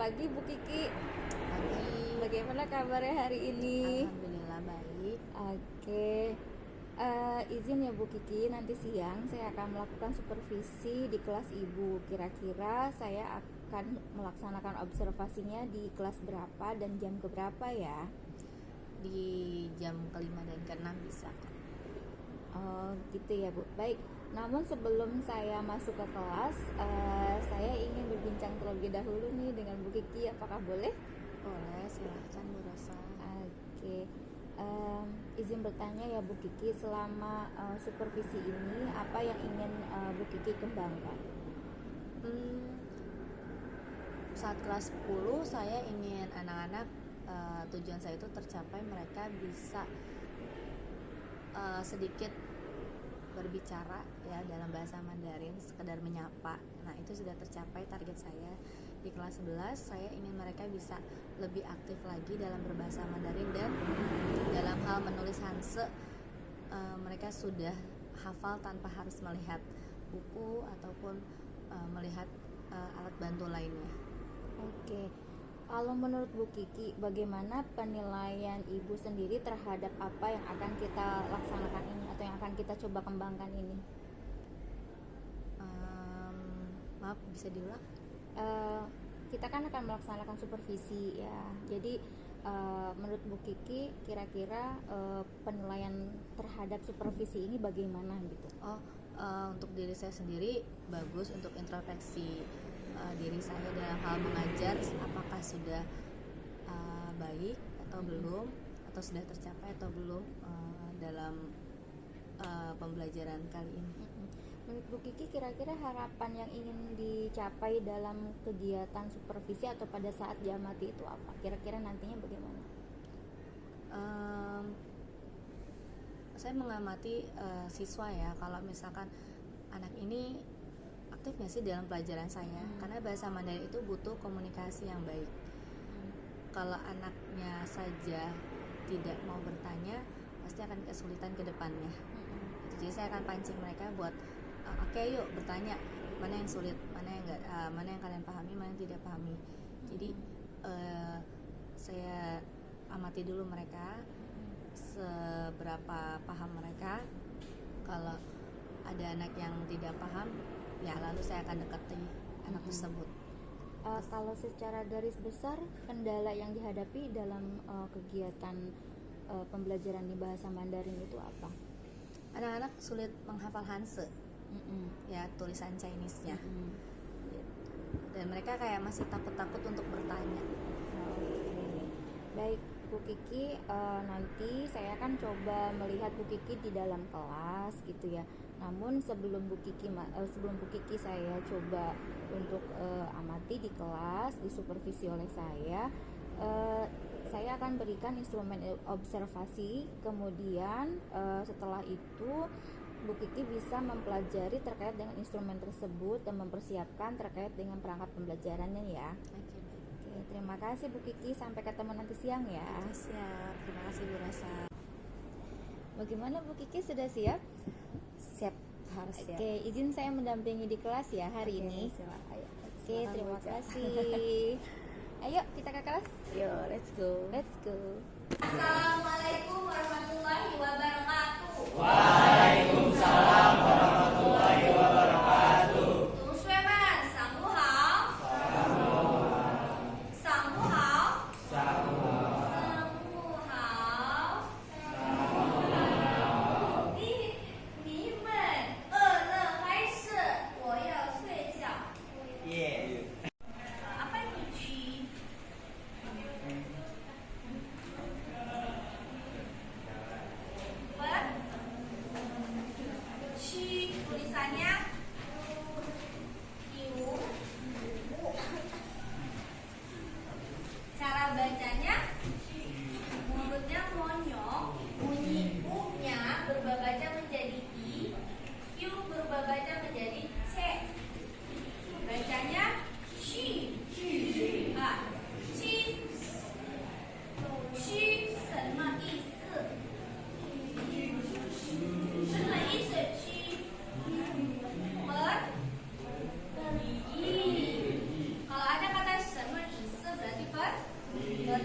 pagi Bu Kiki. Pagi. Bagaimana kabarnya hari ini? Alhamdulillah baik. Oke. Izin ya Bu Kiki, nanti siang saya akan melakukan supervisi di kelas Ibu. Kira-kira saya akan melaksanakan observasinya di kelas berapa dan jam keberapa ya? Di jam kelima dan keenam bisa kok. Oh gitu ya Bu. Baik. Namun sebelum saya masuk ke kelas, saya ingin berbincang terlebih dahulu nih dengan Bu Kiki. Apakah boleh? Boleh, silahkan Bu Rosa. Oke. Izin bertanya ya Bu Kiki, selama supervisi ini apa yang ingin Bu Kiki kembangkan? Saat kelas 10 saya ingin anak-anak tujuan saya itu tercapai, mereka bisa sedikit berbicara ya dalam bahasa Mandarin, sekedar menyapa. Nah, itu sudah tercapai target saya. Di kelas 11 saya ingin mereka bisa lebih aktif lagi dalam berbahasa Mandarin, dan dalam hal menulis Hanse mereka sudah hafal tanpa harus melihat buku ataupun melihat alat bantu lainnya. Oke. Kalau menurut Bu Kiki, bagaimana penilaian Ibu sendiri terhadap apa yang akan kita laksanakan ini atau yang akan kita coba kembangkan ini? Maaf, bisa diulang? Kita kan akan melaksanakan supervisi ya. Jadi menurut Bu Kiki, kira-kira penilaian terhadap supervisi ini bagaimana gitu? Untuk diri saya sendiri bagus, untuk introspeksi diri saya dalam hal mengajar, apakah sudah baik atau belum, atau sudah tercapai atau belum dalam pembelajaran kali ini. Menurut Bu Kiki, kira-kira harapan yang ingin dicapai dalam kegiatan supervisi atau pada saat jamati itu apa? Kira-kira nantinya bagaimana? Saya mengamati siswa ya, kalau misalkan anak ini aktif nggak sih dalam pelajaran saya, karena bahasa Mandarin itu butuh komunikasi yang baik. Kalau anaknya saja tidak mau bertanya, pasti akan kesulitan ke depannya. Jadi saya akan pancing mereka buat oke, yuk bertanya, mana yang sulit, mana yang enggak, mana yang kalian pahami, mana yang tidak pahami. Jadi saya amati dulu mereka, seberapa paham mereka. Kalau ada anak yang tidak paham, ya lalu saya akan dekati anak tersebut. Kalau secara garis besar, kendala yang dihadapi dalam kegiatan pembelajaran di bahasa Mandarin itu apa? Anak-anak sulit menghafal Hanse, ya tulisan Chinese-nya, dan mereka kayak masih takut-takut untuk bertanya. Baik Bu Kiki, nanti saya akan coba melihat Bu Kiki di dalam kelas gitu ya. Namun sebelum Bu Kiki saya coba untuk amati di kelas, disupervisi oleh saya akan berikan instrumen observasi. Kemudian setelah itu Bu Kiki bisa mempelajari terkait dengan instrumen tersebut dan mempersiapkan terkait dengan perangkat pembelajarannya ya. Oke, terima kasih Bu Kiki, sampai ketemu nanti siang ya. Siap, terima kasih Bu Rosa. Bagaimana Bu Kiki, sudah siap? Siap, harus siap. Oke, izin saya mendampingi di kelas ya hari ini. Oke, terima kasih. Ayo kita ke kelas. Yo, let's go. Let's go. Assalamualaikum warahmatullahi wabarakatuh. Waalaikumsalam warahmatullahi wabarakatuh. 同学们，上午好。上午好。上午好。你们饿了还是我要睡觉？ Apa ini Ci? What?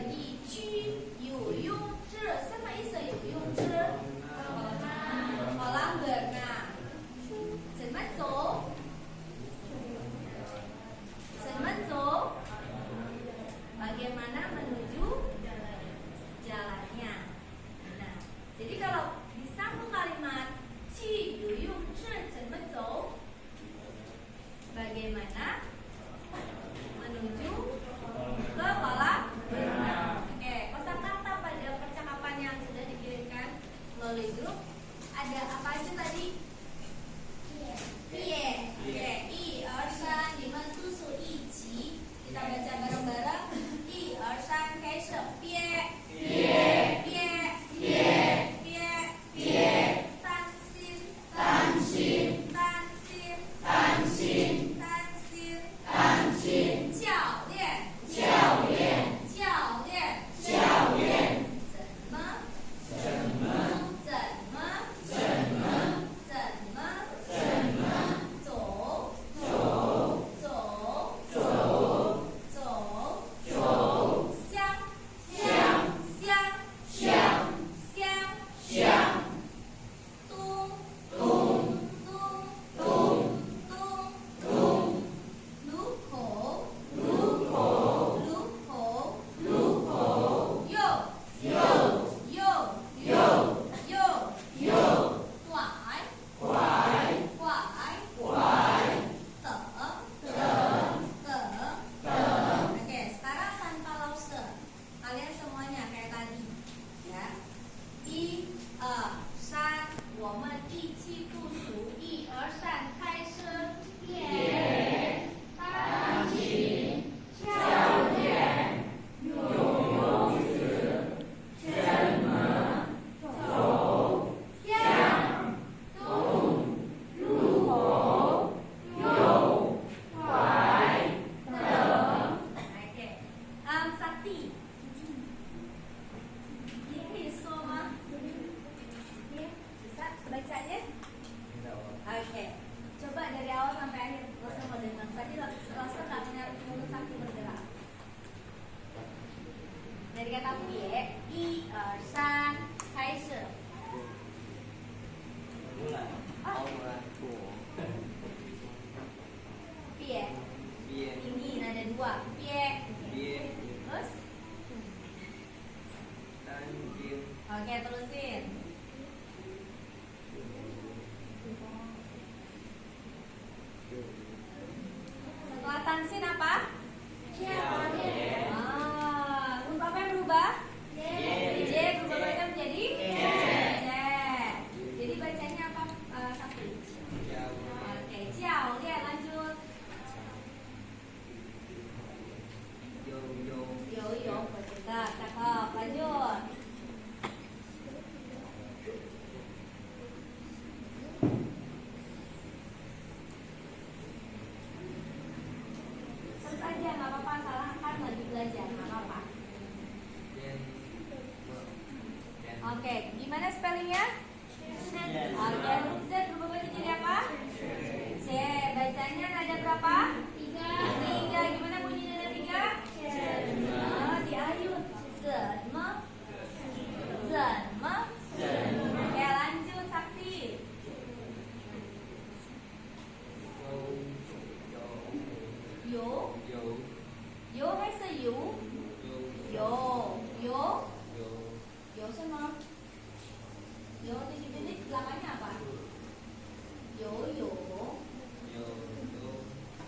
一区有用之，什么意思？有用之？kolam berenang. 怎么走？怎么走？ Bagaimana menuju jalannya? Nah, jadi kalau disambung kalimat Qi yu yung zhi怎么走? Bagaimana menuju ke kolam berenang? Oke, kosakata pada percakapan yang sudah dikirimkan melalui grup ada apa aja tadi? Pie. Oke, i ersan di men tu su i ji. Kita baca bareng-bareng. I ersan kaise pie. Pie. Pie. Pie. Pie. Pie. Tan sin. Tan sin. Tan sin. Tan sin. Tan sin. Tan sin. Jiao lian. Jiao lian. Jiao lian. Jiao lian. 怎么？怎么？怎么？怎么？怎么？走。走。走。走。走。走。香。香。香。香。香。香。东。东。东。东。东。东。路口。路口。路口。路口。右。右。右。右。右。右。拐。拐。拐。拐。等。等。等。等。Oke, sekarang tanpa lause. Kalian semuanya kayak tadi, ya. 一二三，我们一起读书。一二三，开始。练。弹琴。教练。游泳池。怎么走？向东。路口。右。拐。等。Oke. Sakti. Ini bisa mah? Bisa bacanya? Oke. Coba dari awal sampai akhir. Rasa mau dengar. Tadi rasa nggak menurut Sakti bergerak. Dari kata pie, i san, 开始。 mulai mulai Pie. pie Tinggi, nada dua. Pie. pie Terus? tanjim Oke, terusin. Setelah tansin apa? Huruf apa yang berubah? J berubah berubah menjadi J. Jadi bacanya apa, Sakti? jauh Oke, ciao. Lihat lanjut. yo yo Yo yo, betul. Cakep. Lanjut. Terus aja, nggak apa-apa. Salah kan lagi belajar, nggak apa-apa. jen Oke, gimana spellingnya? Oke, huruf Z berubah jadi apa? C. Bacanya nada berapa? Tiga. Gimana bunyi nada tiga? Oh, diayun. Zenme. Zenme. Oke, lanjut Sakti. yo Yo. yo Yo hay是 you? yo Yo. Yo. yo Yo sama. Yo titik-titik belakangnya apa? Yo yo. yo yo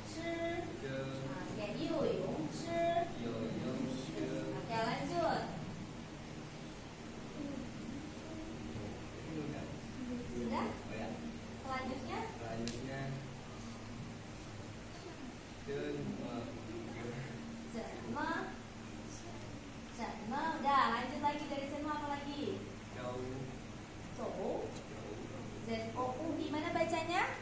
Shi. je Oke, yo yo. Shi. yo yo je Oke, lanjut. Sudah? oh ya Selanjutnya selanjutnya jen Zenme. Zenme. Udah, lanjut lagi dari zenme apa lagi? jauh Zhou. Z O U gimana bacanya?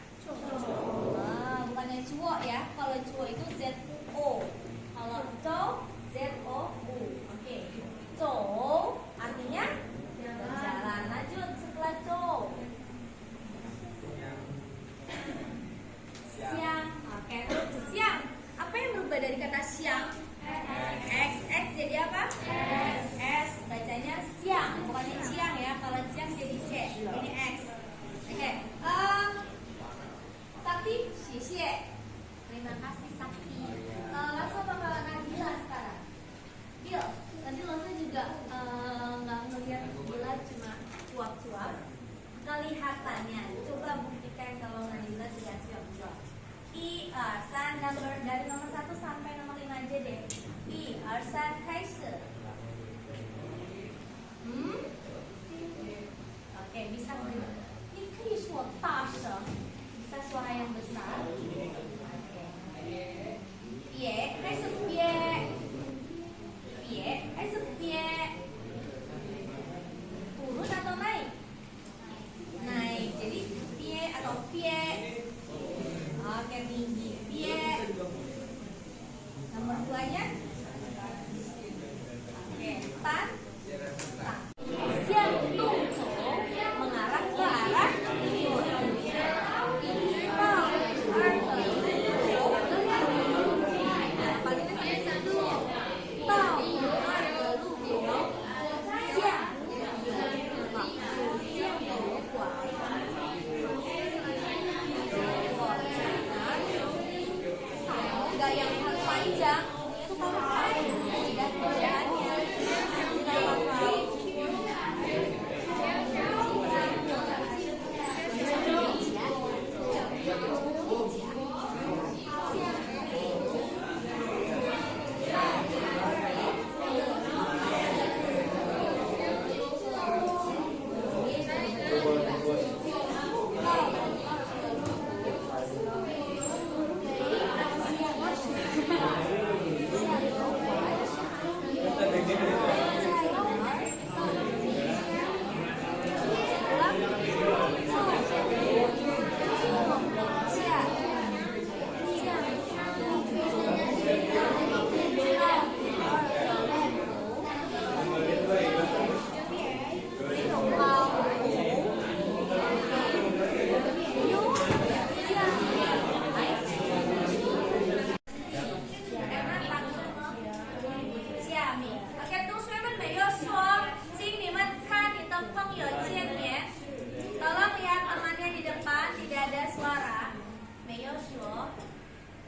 要说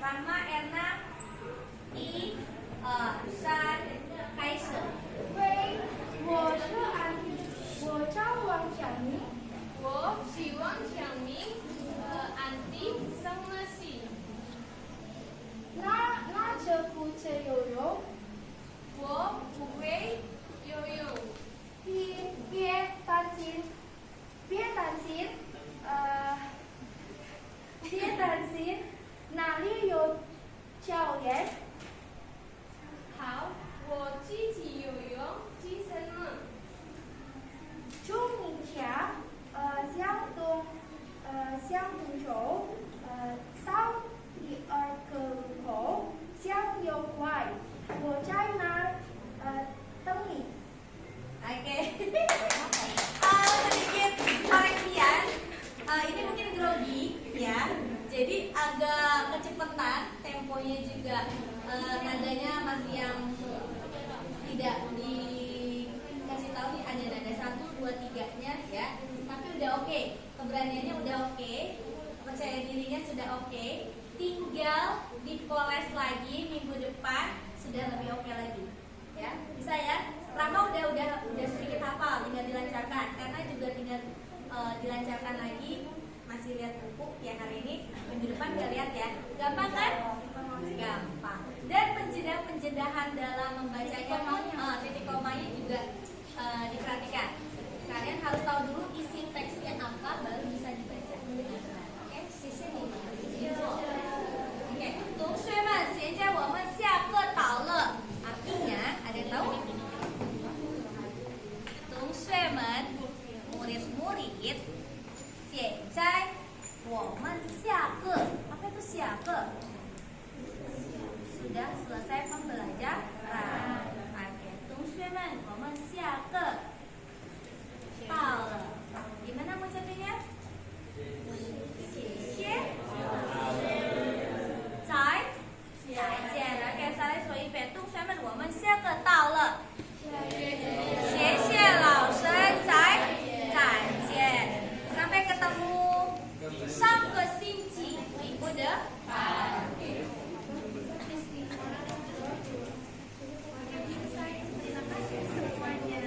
，Rama Erna 1、2、3，开始。喂，我是安迪，我叫王小明。我是王小明，安迪生了喜。那这不这游泳？我不会游泳。别担心，别担心，别担心，哪里有教练？好，我自己游泳，记什么？祝明天，向东走，到第2个路口向右拐，我在那儿，等你。Oke. Sedikit koreksian. Ini mungkin grogi ya. Jadi agak kecepatan, temponya juga nadanya masih yang tidak dikasih tahu nih, ada nada 1, 2, 3-nya ya. Tapi udah oke. Keberaniannya udah oke. Percaya dirinya sudah oke. Tinggal dipoles lagi minggu depan sudah lebih oke lagi. Ya, bisa ya. Rama udah sedikit hafal, tinggal dilancarkan. Karena juga tinggal dilancarkan lagi. Masih lihat buku ya hari ini. Minggu depan nggak lihat ya. Gampang kan? Gampang. Dan penjedahan dalam membacanya, titik komanya juga diperhatikan. Kalian harus tahu dulu isi teksnya apa, baru bisa dibaca dengan benar. Oke, sisi ini. Oke, 同学们，现在我们下课到了。Artinya, ada yang tahu? 同学们 murid-murid, 现在我们下课. Apa itu 下课? Sudah selesai pembelajaran. Oke, 同学们我们下课到了. Gimana ngucapinnya? 谢谢. 再见. Oke, saya 说一遍. 同学们我们下课到了. 谢谢老师. 再见. Sampai ketemu 上个星期 minggu depan. Terima kasih semuanya.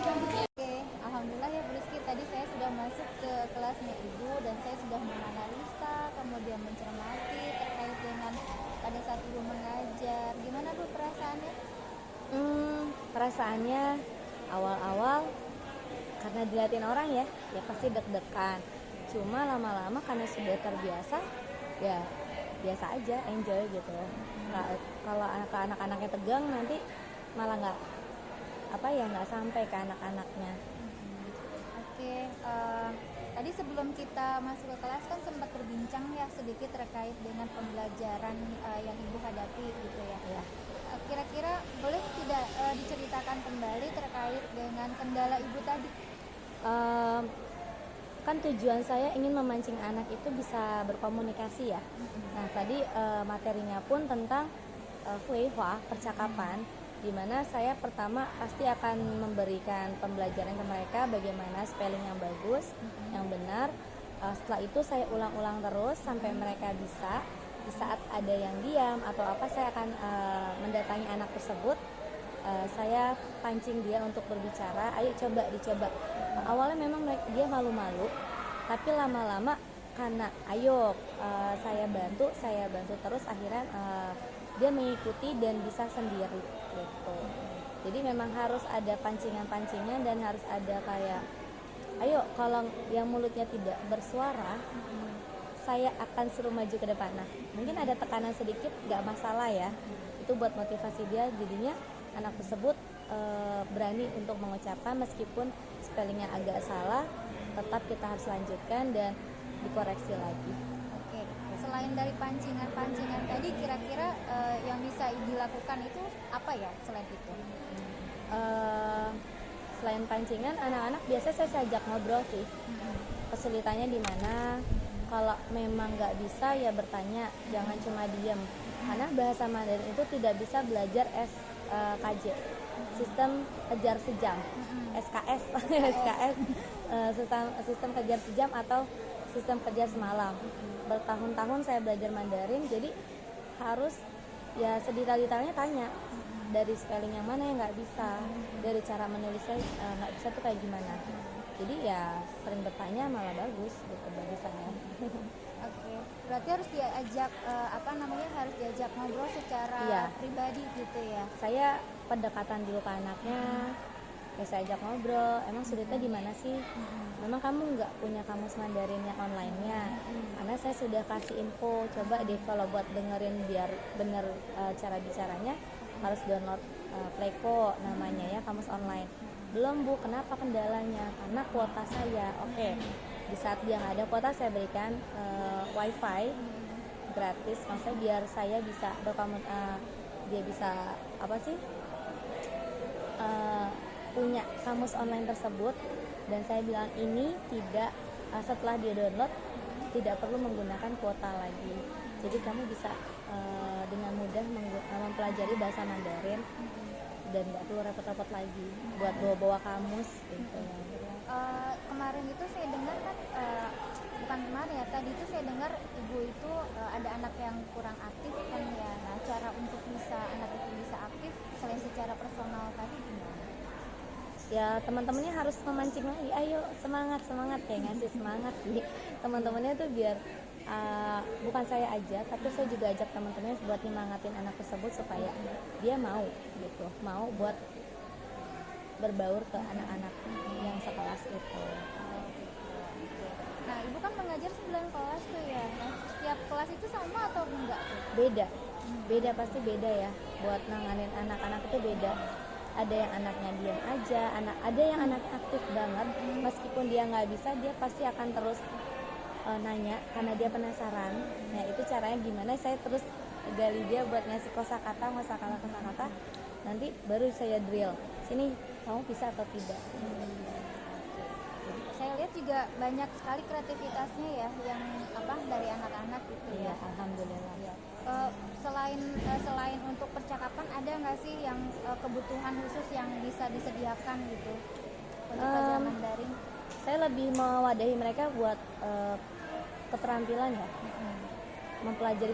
Oke, alhamdulillah ya Bu Rizky, tadi saya sudah masuk ke kelasnya Ibu dan saya sudah menganalisa, kemudian mencermati terkait dengan pada saat Ibu mengajar. Gimana Bu perasaannya? Perasaannya awal-awal karena dilihatin orang ya pasti deg-degan. Cuma lama-lama karena sudah terbiasa, ya biasa aja, enjoy gitu. Kalau anak-anaknya tegang nanti malah nggak sampai ke anak-anaknya. Oke, tadi sebelum kita masuk ke kelas kan sempat berbincang ya sedikit terkait dengan pembelajaran yang Ibu hadapi gitu ya. Kira-kira boleh tidak diceritakan kembali terkait dengan kendala Ibu tadi? Kan tujuan saya ingin memancing anak itu bisa berkomunikasi ya. Nah tadi materinya pun tentang huihua, percakapan, di mana saya pertama pasti akan memberikan pembelajaran ke mereka bagaimana spelling yang bagus, yang benar. Setelah itu saya ulang-ulang terus sampai mereka bisa. Di saat ada yang diam atau apa, saya akan mendatangi anak tersebut. Saya pancing dia untuk berbicara. Ayo dicoba. Awalnya memang dia malu-malu, tapi lama-lama karena saya bantu terus, akhirnya dia mengikuti dan bisa sendiri gitu. Jadi memang harus ada pancingan-pancingan dan harus ada kayak ayo kalau yang mulutnya tidak bersuara, saya akan suruh maju ke depan. Nah, mungkin ada tekanan sedikit, nggak masalah ya. Itu buat motivasi dia, jadinya anak tersebut berani untuk mengucapkan meskipun spellingnya agak salah, tetap kita harus lanjutkan dan dikoreksi lagi. Oke, selain dari pancingan-pancingan tadi, kira-kira yang bisa dilakukan itu apa ya selain itu? Selain pancingan, anak-anak biasa saya ajak ngobrol sih. Kesulitannya di mana? Kalau memang nggak bisa ya bertanya, jangan cuma diem. Karena bahasa Mandarin itu tidak bisa belajar SKJ, sistem kejar sejam, SKS, SKS, sistem kejar sejam atau sistem kerja semalam. Bertahun-tahun saya belajar Mandarin, jadi harus ya sedetail-detailnya tanya. Dari spelling yang mana yang nggak bisa, dari cara menulisnya nggak bisa tuh kayak gimana. Jadi ya sering bertanya malah bagus gitu bagi saya. Oke, berarti harus diajak harus diajak ngobrol secara Iya. pribadi gitu ya. Saya pendekatan dulu ke anaknya, ya saya ajak ngobrol, emang sulitnya di mana sih? Memang kamu nggak punya kamus Mandarin yang online-nya? Karena saya sudah kasih info, coba deh kalau buat dengerin biar bener cara bicaranya harus download Playko namanya ya, kamus online. Belum Bu, kenapa kendalanya? Karena kuota saya. Oke, di saat dia nggak ada kuota saya berikan wifi gratis, maksudnya biar saya bisa dia bisa punya kamus online tersebut. Dan saya bilang ini tidak setelah dia download tidak perlu menggunakan kuota lagi, jadi kamu bisa dengan mudah mempelajari bahasa Mandarin dan nggak perlu repot-repot lagi buat bawa-bawa kamus gitu. Kemarin itu saya dengar kan bukan kemarin ya, tadi itu saya dengar ibu itu ada anak yang kurang aktif kan ya. Nah, cara untuk anak itu bisa aktif selain secara personal tadi gimana? Ya teman-temannya harus memancing lagi, ayo semangat kayak ngasih semangat sih teman-temannya tuh biar bukan saya aja tapi saya juga ajak teman-temannya buat nyemangatin anak tersebut supaya dia mau buat berbaur ke anak-anak yang sekelas itu. Nah, ibu kan mengajar 9 kelas tuh ya. Nah, setiap kelas itu sama atau enggak tuh? Beda pasti beda ya, buat nanganin anak-anak itu beda. Ada yang anaknya diam aja, ada yang anaknya aktif banget, meskipun dia nggak bisa dia pasti akan terus nanya karena dia penasaran. Nah itu caranya gimana, saya terus gali dia buat ngasih kosakata, nanti baru saya drill, sini kamu bisa atau tidak. Saya lihat juga banyak sekali kreativitasnya ya, yang dari anak-anak gitu Iya, ya. alhamdulillah. Ya. Selain untuk percakapan, ada nggak sih yang kebutuhan khusus yang bisa disediakan gitu untuk pelajaran Mandarin? Saya lebih mewadahi mereka buat keterampilan ya, mempelajari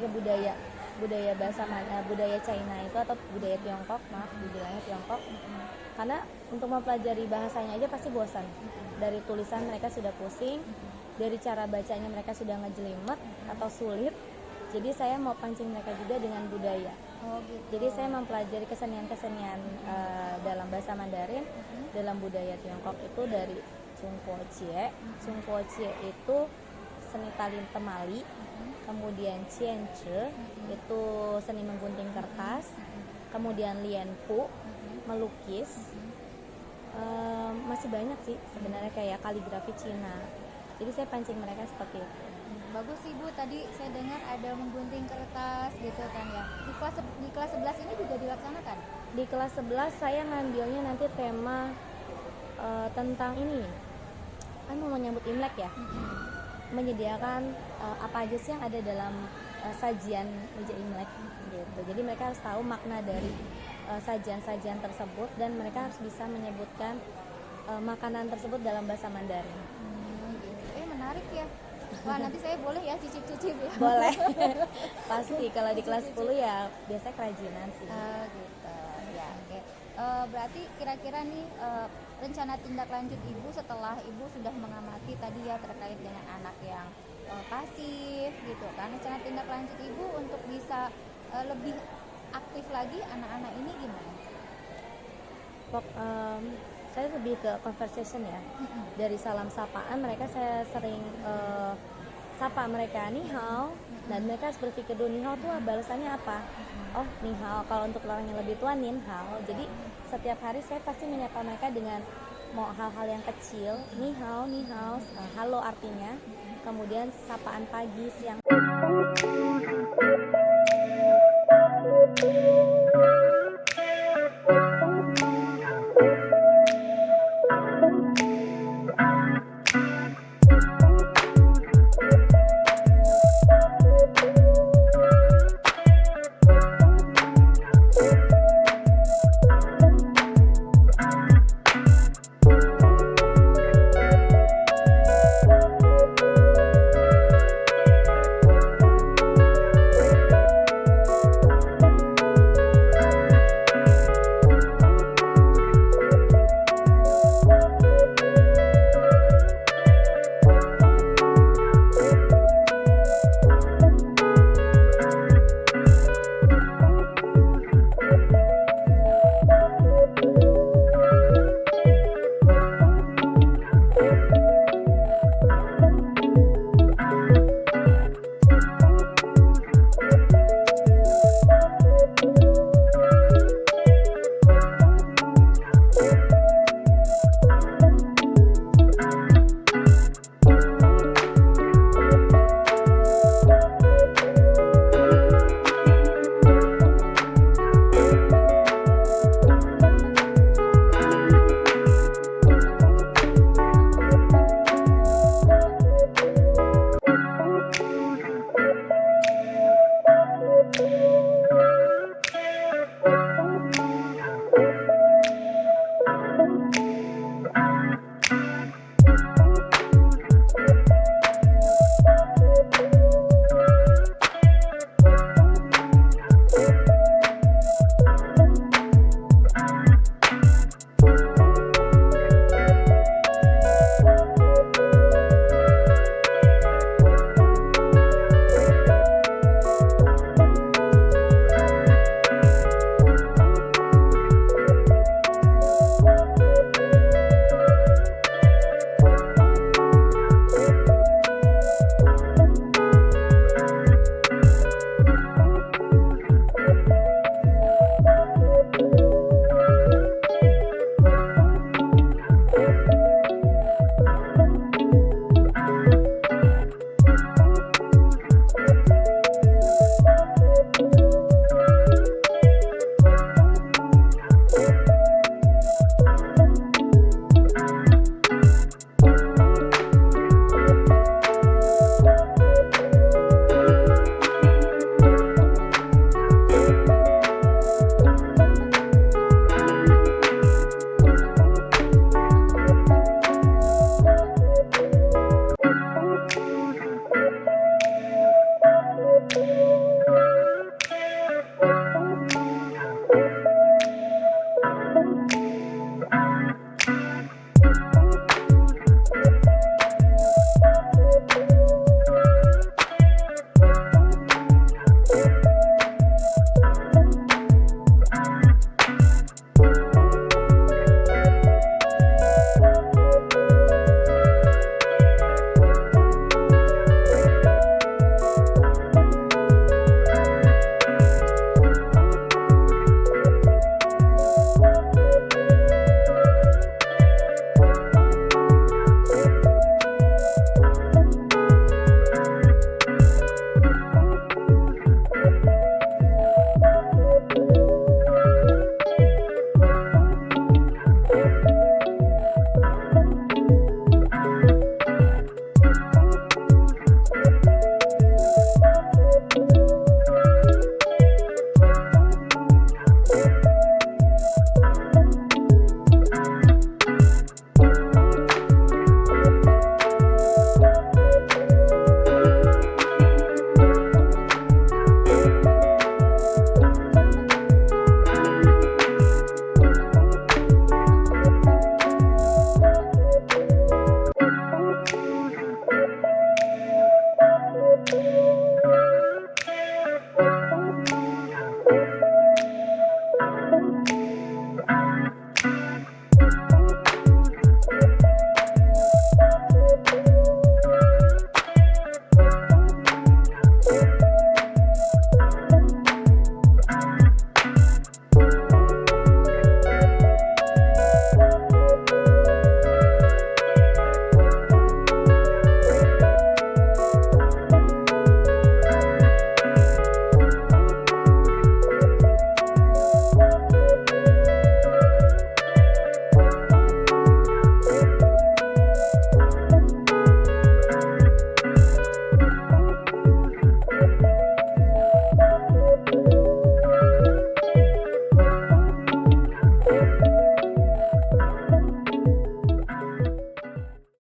budaya bahasa budaya China itu atau budaya Tiongkok, dibilangnya Tiongkok. Karena untuk mempelajari bahasanya aja pasti bosan. Dari tulisan mereka sudah pusing, dari cara bacanya mereka sudah ngejelimet atau sulit. Jadi saya mau pancing mereka juga dengan budaya. Oh gitu. Jadi saya mempelajari kesenian-kesenian dalam bahasa Mandarin, dalam budaya Tiongkok itu dari Chung Po Chie. Chung Po Chie itu seni tali temali, kemudian Qian Zhi itu seni menggunting kertas, kemudian Lian Pu melukis. Masih banyak sih sebenarnya kayak kaligrafi Cina. Jadi saya pancing mereka seperti itu. Bagus sih Bu, tadi saya dengar ada menggunting kertas gitu kan ya. Di kelas 11 ini juga dilaksanakan? Di kelas 11 saya ngambilnya nanti tema tentang ini. Kan mau menyambut Imlek ya. Menyediakan apa aja sih yang ada dalam sajian meja Imlek gitu. Jadi mereka harus tahu makna dari sajian-sajian tersebut dan mereka harus bisa menyebutkan makanan tersebut dalam bahasa Mandarin. Menarik ya. Wah, nanti saya boleh ya cicip-cicip ya? Boleh. Pasti kalau di kelas 10 ya biasanya kerajinan sih. Gitu. Ya, oke. Berarti kira-kira nih rencana tindak lanjut Ibu setelah Ibu sudah mengamati tadi ya terkait dengan anak yang pasif gitu kan. Rencana tindak lanjut Ibu untuk bisa lebih aktif lagi anak-anak ini gimana? Saya lebih ke conversation ya. Dari salam sapaan mereka saya sering sapa mereka ni hao, dan mereka harus berpikir dulu ni hao tuh balasannya apa. Oh ni hao, kalau untuk orang yang lebih tua nin hao. Jadi setiap hari saya pasti menyapa mereka dengan mau hal-hal yang kecil, ni hao, halo artinya. Kemudian sapaan pagi, siang.